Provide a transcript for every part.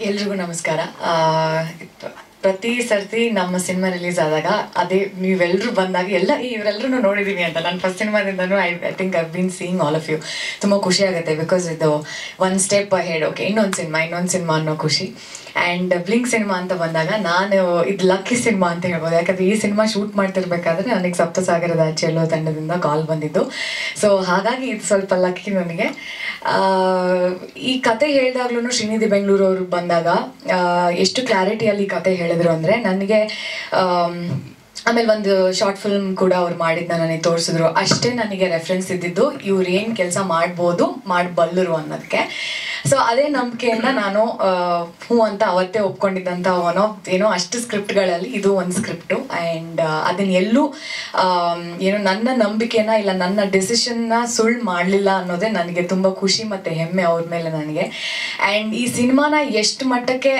ಎಲ್ರಿಗೂ ನಮಸ್ಕಾರ. ಪ್ರತಿ ಸರ್ತಿ ನಮ್ಮ ಸಿನಿಮಾ ರಿಲೀಸ್ ಆದಾಗ ಅದೇ ನೀವೆಲ್ಲರೂ ಬಂದಾಗ ಇವರೆಲ್ಲರೂ ನೋಡಿದ್ದೀನಿ ಅಂತ ನಾನು ಫಸ್ಟ್ ಸಿನಿಮಾದಿಂದನೂ I think I been seeing all of you. ತುಂಬ ಖುಷಿ ಆಗುತ್ತೆ ಬಿಕಾಸ್ ಇದು ಒನ್ ಸ್ಟೆಪ್ ಅಹೆಡ್. ಓಕೆ, ಇನ್ನೊಂದು ಸಿನಿಮಾ ಅನ್ನೋ ಖುಷಿ. ಆ್ಯಂಡ್ ಬ್ಲಿಂಕ್ ಸಿನಿಮಾ ಅಂತ ಬಂದಾಗ ನಾನು ಇದು ಲಕ್ಕಿ ಸಿನಿಮಾ ಅಂತ ಹೇಳ್ಬೋದು. ಯಾಕಂದರೆ ಈ ಸಿನಿಮಾ ಶೂಟ್ ಮಾಡ್ತಿರ್ಬೇಕಾದ್ರೆ ನನಗೆ ಸಪ್ತಸಾಗರದ ಚೆಲ್ಲೋ ತಂಡದಿಂದ ಕಾಲ್ ಬಂದಿದ್ದು. ಸೊ ಹಾಗಾಗಿ ಇದು ಸ್ವಲ್ಪ ಲಕ್ಕಿ ನನಗೆ. ಈ ಕತೆ ಹೇಳಿದಾಗ್ಲೂ ಶ್ರೀನಿಧಿ ಬೆಂಗಳೂರು ಅವರು ಬಂದಾಗ ಎಷ್ಟು ಕ್ಲಾರಿಟಿಯಲ್ಲಿ ಈ ಕತೆ ಹೇಳಿದ್ರು ಅಂದರೆ ನನಗೆ ಆಮೇಲೆ ಒಂದು ಶಾರ್ಟ್ ಫಿಲ್ಮ್ ಕೂಡ ಅವ್ರು ಮಾಡಿದ್ನ ನನಗೆ ತೋರಿಸಿದ್ರು. ಅಷ್ಟೇ ನನಗೆ ರೆಫರೆನ್ಸ್ ಇದ್ದಿದ್ದು ಇವ್ರು ಏನು ಕೆಲಸ ಮಾಡ್ಬೋದು ಮಾಡಬಲ್ಲರು ಅನ್ನೋದಕ್ಕೆ. ಸೊ ಅದೇ ನಂಬಿಕೆಯಿಂದ ನಾನು ಹ್ಞೂ ಅಂತ ಅವತ್ತೇ ಒಪ್ಕೊಂಡಿದ್ದಂಥ ಏನೋ ಅಷ್ಟು ಸ್ಕ್ರಿಪ್ಟ್ಗಳಲ್ಲಿ ಇದು ಒಂದು ಸ್ಕ್ರಿಪ್ಟು. ಆ್ಯಂಡ್ ಅದನ್ನ ಎಲ್ಲೂ ಏನೋ ನನ್ನ ನಂಬಿಕೆನ ಇಲ್ಲ ನನ್ನ ಡಿಸಿಷನ್ನ ಸುಳ್ಳು ಮಾಡಲಿಲ್ಲ ಅನ್ನೋದೇ ನನಗೆ ತುಂಬ ಖುಷಿ ಮತ್ತು ಹೆಮ್ಮೆ ಅವ್ರ ಮೇಲೆ ನನಗೆ. ಆ್ಯಂಡ್ ಈ ಸಿನಿಮಾನ ಎಷ್ಟು ಮಟ್ಟಕ್ಕೆ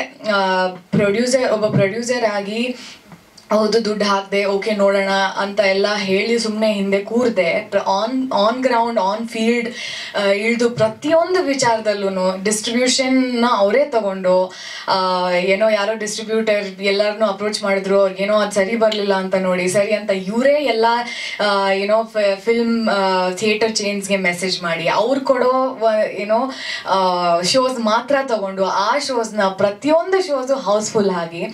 ಒಬ್ಬ ಪ್ರೊಡ್ಯೂಸರ್ ಆಗಿ ಹೌದು ದುಡ್ಡು ಹಾಕದೆ ಓಕೆ ನೋಡೋಣ ಅಂತ ಎಲ್ಲ ಹೇಳಿ ಸುಮ್ಮನೆ ಹಿಂದೆ ಕೂರದೆ ಆನ್ ಗ್ರೌಂಡ್ ಆನ್ ಫೀಲ್ಡ್ ಇಳಿದು ಪ್ರತಿಯೊಂದು ವಿಚಾರದಲ್ಲೂ ಡಿಸ್ಟ್ರಿಬ್ಯೂಷನ್ನ ಅವರೇ ತಗೊಂಡು ಏನೋ ಯಾರೋ ಡಿಸ್ಟ್ರಿಬ್ಯೂಟರ್ ಎಲ್ಲರನ್ನೂ ಅಪ್ರೋಚ್ ಮಾಡಿದ್ರು, ಅವ್ರಿಗೇನೋ ಅದು ಸರಿ ಬರಲಿಲ್ಲ ಅಂತ ನೋಡಿ ಸರಿ ಅಂತ ಇವರೇ ಎಲ್ಲ ಏನೋ ಫಿಲ್ಮ್ ಥಿಯೇಟರ್ ಚೇನ್ಸ್ಗೆ ಮೆಸೇಜ್ ಮಾಡಿ ಅವ್ರು ಕೊಡೋ ಏನೋ ಶೋಸ್ ಮಾತ್ರ ತಗೊಂಡು ಆ ಶೋಸ್ನ ಪ್ರತಿಯೊಂದು ಶೋಸು ಹೌಸ್ಫುಲ್ ಆಗಿ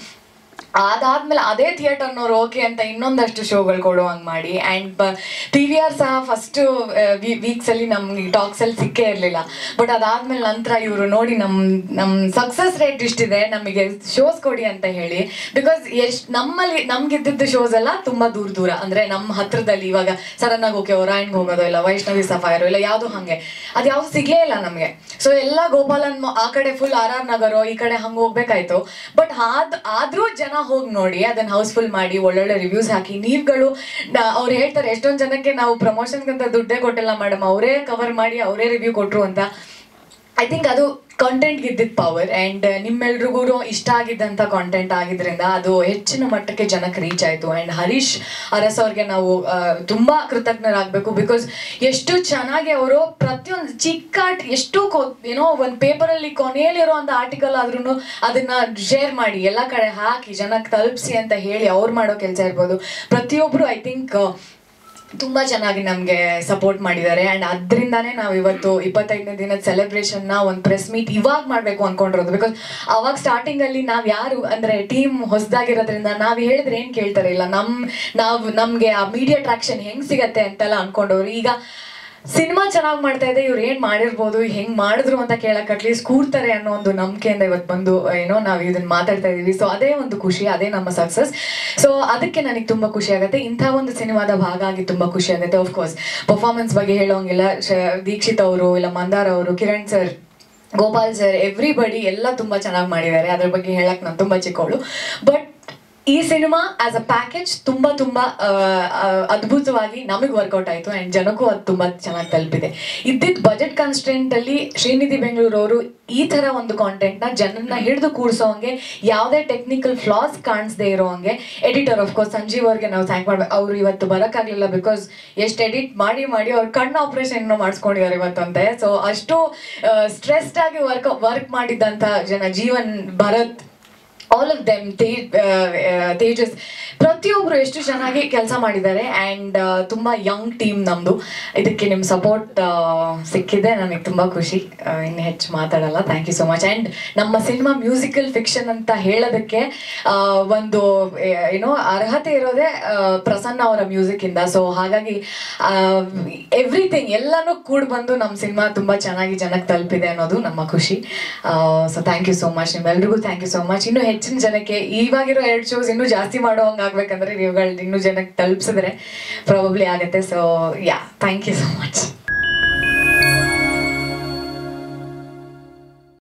ಅದಾದ್ಮೇಲೆ ಅದೇ ಥಿಯೇಟರ್ನವ್ರು ಓಕೆ ಅಂತ ಇನ್ನೊಂದಷ್ಟು ಶೋಗಳು ಕೊಡೋ ಹಂಗೆ ಮಾಡಿ. ಆ್ಯಂಡ್ PVR ಸಹ ಫಸ್ಟು ವೀಕ್ಸಲ್ಲಿ ನಮ್ಗೆ ಟಾಕ್ಸಲ್ಲಿ ಸಿಕ್ಕೇ ಇರಲಿಲ್ಲ. ಬಟ್ ಅದಾದ್ಮೇಲೆ ನಂತರ ಇವರು ನೋಡಿ ನಮ್ಮ ಸಕ್ಸಸ್ ರೇಟ್ ಇಷ್ಟಿದೆ, ನಮಗೆ ಶೋಸ್ ಕೊಡಿ ಅಂತ ಹೇಳಿ. ಬಿಕಾಸ್ ನಮ್ಗಿದ್ದಿದ್ದು ಶೋಸ್ ಎಲ್ಲ ತುಂಬ ದೂರ ಅಂದರೆ ನಮ್ಮ ಹತ್ರದಲ್ಲಿ ಇವಾಗ ಸಡನ್ನಾಗಿ ಓಕೆ ಒರಾಯಣ್ಗೆ ಹೋಗೋದು ಇಲ್ಲ ವೈಷ್ಣವಿ ಸಫೈರು ಇಲ್ಲ ಯಾವುದು ಹಾಗೆ ಅದು ಯಾವುದು ಸಿಗಲೇ ಇಲ್ಲ ನಮಗೆ. ಸೊ ಎಲ್ಲ ಗೋಪಾಲನ್ ಆ ಕಡೆ ಫುಲ್ RR ನಗರೋ ಈ ಕಡೆ ಹಂಗೆ ಹೋಗ್ಬೇಕಾಯ್ತು. ಬಟ್ ಆದರೂ ಜನ ಹೋಗಿ ನೋಡಿ ಅದನ್ನ ಹೌಸ್ಫುಲ್ ಮಾಡಿ ಒಳ್ಳೊಳ್ಳೆ ರಿವ್ಯೂಸ್ ಹಾಕಿ ನೀವುಗಳು ಅವ್ರು ಹೇಳ್ತಾರೆ ಎಷ್ಟೊಂದು ಜನಕ್ಕೆ ನಾವು ಪ್ರಮೋಷನ್ಗಂತ ದುಡ್ಡೇ ಕೊಟ್ಟಿಲ್ಲ ಮೇಡಮ್, ಅವರೇ ಕವರ್ ಮಾಡಿ ಅವರೇ ರಿವ್ಯೂ ಕೊಟ್ಟರು ಅಂತ. ಐ ಥಿಂಕ್ ಅದು ಕಾಂಟೆಂಟ್ಗೆ ಇದ್ದಿದ್ದು ಪವರ್. ಆ್ಯಂಡ್ ನಿಮ್ಮೆಲ್ರಿಗೂ ಇಷ್ಟ ಆಗಿದ್ದಂಥ ಕಾಂಟೆಂಟ್ ಆಗಿದ್ದರಿಂದ ಅದು ಹೆಚ್ಚಿನ ಮಟ್ಟಕ್ಕೆ ಜನಕ್ಕೆ ರೀಚ್ ಆಯಿತು. ಆ್ಯಂಡ್ ಹರೀಶ್ ಅರಸ್ ಅವ್ರಿಗೆ ನಾವು ತುಂಬ ಕೃತಜ್ಞರಾಗಬೇಕು. ಬಿಕಾಸ್ ಎಷ್ಟು ಚೆನ್ನಾಗಿ ಅವರು ಪ್ರತಿಯೊಂದು ಚಿಕ್ಕ ಎಷ್ಟು ಏನೋ ಒಂದು ಪೇಪರಲ್ಲಿ ಕೊನೆಯಲ್ಲಿರೋ ಒಂದು ಆರ್ಟಿಕಲ್ ಆದ್ರೂ ಅದನ್ನು ಶೇರ್ ಮಾಡಿ ಎಲ್ಲ ಕಡೆ ಹಾಕಿ ಜನಕ್ಕೆ ತಲುಪಿಸಿ ಅಂತ ಹೇಳಿ ಅವ್ರು ಮಾಡೋ ಕೆಲಸ ಇರ್ಬೋದು. ಪ್ರತಿಯೊಬ್ಬರು ಐ ಥಿಂಕ್ ತುಂಬ ಚೆನ್ನಾಗಿ ನಮಗೆ ಸಪೋರ್ಟ್ ಮಾಡಿದ್ದಾರೆ. ಆ್ಯಂಡ್ ಅದರಿಂದಾನೇ ನಾವು ಇವತ್ತು 25ನೇ ದಿನದ ಸೆಲೆಬ್ರೇಷನ್ನ ಒಂದು ಪ್ರೆಸ್ ಮೀಟ್ ಇವಾಗ ಮಾಡಬೇಕು ಅಂದ್ಕೊಂಡಿರೋದು. ಬಿಕಾಸ್ ಅವಾಗ ಸ್ಟಾರ್ಟಿಂಗಲ್ಲಿ ನಾವು ಯಾರು ಅಂದರೆ ಟೀಮ್ ಹೊಸದಾಗಿರೋದ್ರಿಂದ ನಾವು ಹೇಳಿದ್ರೆ ಏನು ಕೇಳ್ತಾರೆ ಇಲ್ಲ ನಮಗೆ ಆ ಮೀಡಿಯಾ ಟ್ರಾಕ್ಷನ್ ಹೆಂಗೆ ಸಿಗತ್ತೆ ಅಂತೆಲ್ಲ ಅಂದ್ಕೊಂಡವ್ರು. ಈಗ ಸಿನಿಮಾ ಚೆನ್ನಾಗಿ ಮಾಡ್ತಾ ಇದೆ, ಇವ್ರು ಏನು ಮಾಡಿರ್ಬೋದು ಹೆಂಗೆ ಮಾಡಿದ್ರು ಅಂತ ಕೇಳಕ್ಕೆ ಅಟ್ಲೀಸ್ಟ್ ಕೂರ್ತಾರೆ ಅನ್ನೋ ಒಂದು ನಂಬಿಕೆಯಿಂದ ಇವತ್ತು ಬಂದು ಏನೋ ನಾವು ಇದನ್ನು ಮಾತಾಡ್ತಾ ಇದ್ದೀವಿ. ಸೊ ಅದೇ ಒಂದು ಖುಷಿ, ಅದೇ ನಮ್ಮ ಸಕ್ಸಸ್. ಸೊ ಅದಕ್ಕೆ ನನಗೆ ತುಂಬ ಖುಷಿ ಆಗುತ್ತೆ. ಇಂಥ ಒಂದು ಸಿನಿಮಾದ ಭಾಗ ಆಗಿ ತುಂಬ ಖುಷಿ ಆಗುತ್ತೆ. ಆಫ್ಕೋರ್ಸ್ ಪರ್ಫಾರ್ಮೆನ್ಸ್ ಬಗ್ಗೆ ಹೇಳೋಂಗಿಲ್ಲ. ದೀಕ್ಷಿತ್ ಅವರು ಇಲ್ಲ ಮಂದಾರ್ ಅವರು, Kiran sir, Gopal sir, everybody ಎಲ್ಲ ತುಂಬ ಚೆನ್ನಾಗಿ ಮಾಡಿದ್ದಾರೆ. ಅದ್ರ ಬಗ್ಗೆ ಹೇಳಕ್ಕೆ ನಾನು ತುಂಬ ಚಿಕ್ಕವಳು. ಬಟ್ ಈ ಸಿನಿಮಾ ಆಸ್ ಅ ಪ್ಯಾಕೇಜ್ ತುಂಬ ಅದ್ಭುತವಾಗಿ ನಮಗೆ ವರ್ಕೌಟ್ ಆಯಿತು. ಆ್ಯಂಡ್ ಜನಕ್ಕೂ ಅದು ತುಂಬ ಚೆನ್ನಾಗಿ ತಲುಪಿದೆ. ಇದ್ದಿದ್ದು ಬಜೆಟ್ ಕನ್ಸ್ಟೆಂಟಲ್ಲಿ ಶ್ರೀನಿಧಿ ಬೆಂಗಳೂರು ಅವರು ಈ ಥರ ಒಂದು ಕಾಂಟೆಂಟ್ನ ಜನರನ್ನ ಹಿಡಿದು ಕೂರಿಸೋಂಗೆ ಯಾವುದೇ ಟೆಕ್ನಿಕಲ್ ಫ್ಲಾಸ್ ಕಾಣಿಸದೇ ಇರೋ ಹಂಗೆ ಎಡಿಟರ್ ಆಫ್ಕೋರ್ಸ್ ಸಂಜೀವ್ ಅವ್ರಿಗೆ ನಾವು ಥ್ಯಾಂಕ್ ಮಾಡ್ಬೇಕು. ಅವರು ಇವತ್ತು ಬರೋಕ್ಕಾಗಲಿಲ್ಲ ಬಿಕಾಸ್ ಎಷ್ಟು ಎಡಿಟ್ ಮಾಡಿ ಅವ್ರ ಕಣ್ಣು ಆಪ್ರೇಷನ್ ಮಾಡಿಸ್ಕೊಂಡಿದ್ದಾರೆ ಇವತ್ತು ಅಂತೆ. ಸೊ ಅಷ್ಟು ಸ್ಟ್ರೆಸ್ಡ್ ಆಗಿ ವರ್ಕ್ ಮಾಡಿದ್ದಂಥ ಜನ, Jeevan, Bharat, all of them, Tejas, ಪ್ರತಿಯೊಬ್ಬರು ಎಷ್ಟು ಚೆನ್ನಾಗಿ ಕೆಲಸ ಮಾಡಿದ್ದಾರೆ. ಆ್ಯಂಡ್ ತುಂಬ ಯಂಗ್ ಟೀಮ್ ನಮ್ಮದು. ಇದಕ್ಕೆ ನಿಮ್ಮ ಸಪೋರ್ಟ್ ಸಿಕ್ಕಿದೆ, ನನಗೆ ತುಂಬ ಖುಷಿ. ಇನ್ನು ಹೆಚ್ಚು ಮಾತಾಡಲ್ಲ. Thank you so much. And ನಮ್ಮ ಸಿನಿಮಾ ಮ್ಯೂಸಿಕಲ್ ಫಿಕ್ಷನ್ ಅಂತ ಹೇಳೋದಕ್ಕೆ ಒಂದು ಏನೋ ಅರ್ಹತೆ ಇರೋದೇ ಪ್ರಸನ್ನ ಅವರ ಮ್ಯೂಸಿಕ್ಕಿಂದ. ಸೊ ಹಾಗಾಗಿ ಎವ್ರಿಥಿಂಗ್ ಎಲ್ಲನೂ ಕೂಡ ಬಂದು ನಮ್ಮ ಸಿನಿಮಾ ತುಂಬ ಚೆನ್ನಾಗಿ ಜನಕ್ಕೆ ತಲುಪಿದೆ ಅನ್ನೋದು ನಮ್ಮ ಖುಷಿ. So thank you so much. ನಿಮ್ಮೆಲ್ರಿಗೂ ಥ್ಯಾಂಕ್ ಯು ಸೋ ಮಚ್. ಇನ್ನೂ ಹೆಚ್ಚಿನ ಜನಕ್ಕೆ ಇವಾಗಿರೋ 2 ಶೋಸ್ ಇನ್ನೂ ಜಾಸ್ತಿ ಮಾಡೋ ಹಂಗೆ ಆಗ್ಬೇಕಂದ್ರೆ ನೀವುಗಳು ಇನ್ನೂ ಜನಕ್ಕೆ ತಲುಪಿಸಿದ್ರೆ ಪ್ರಾಬಬ್ಲಿ ಆಗುತ್ತೆ. So yeah, thank you so much.